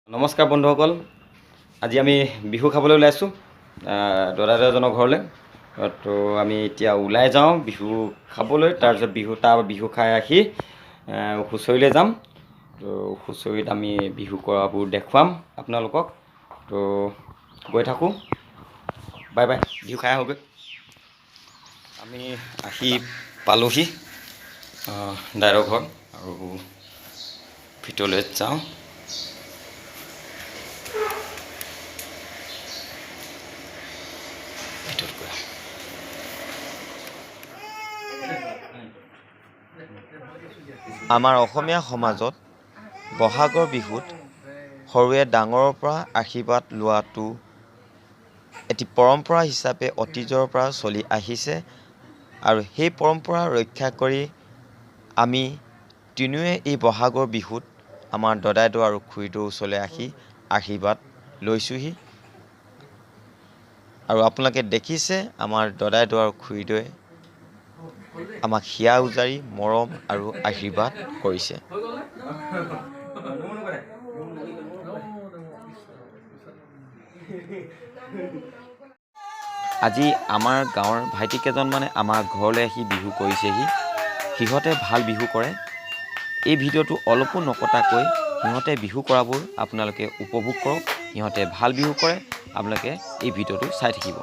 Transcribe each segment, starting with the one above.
নমস্কাৰ বন্ধুসকল, আজি আমি বিহু খাবলৈ ওলাইছোঁ দাদাজনৰ ঘৰলৈ। তো আমি এতিয়া ওলাই যাওঁ বিহু খাবলৈ। তাৰপিছত বিহু খাই আহি হুঁচৰিলৈ যাম। তো হুঁচৰিত আমি বিহু কৰাবোৰ দেখুৱাম আপোনালোকক। তো গৈ থাকোঁ, বাই বাই, বিহু খাই আহোঁগৈ। আমি আহি পালোহি দাইৰ ঘৰ, আৰু ভিতৰলৈ যাওঁ। আমাৰ অসমীয়া সমাজত বহাগৰ বিহুত সৰুৱে ডাঙৰৰ পৰা আশীৰ্বাদ লোৱাটো এটি পৰম্পৰা হিচাপে অতীজৰ পৰা চলি আহিছে, আৰু সেই পৰম্পৰা ৰক্ষা কৰি আমি তিনিওৱে এই বহাগৰ বিহুত আমাৰ দদাইদেউ আৰু খুৰীদেউৰ ওচৰলৈ আহি আশীৰ্বাদ লৈছোঁহি। আৰু আপোনালোকে দেখিছে আমাৰ দদাইদেউ আৰু খুৰীদেউৱে আমাক হিয়া উজাৰি মৰম আৰু আশীৰ্বাদ কৰিছে। আজি আমাৰ গাঁৱৰ ভাইটিকেইজনমানে আমাৰ ঘৰলৈ আহি বিহু কৰিছেহি। সিহঁতে ভাল বিহু কৰে। এই ভিডিঅ'টো অলপো নকটাকৈ সিহঁতে বিহু কৰাবোৰ আপোনালোকে উপভোগ কৰক। সিহঁতে ভাল বিহু কৰে, আপোনালোকে এই ভিডিঅ'টো চাই থাকিব।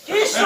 কৃষ্ণ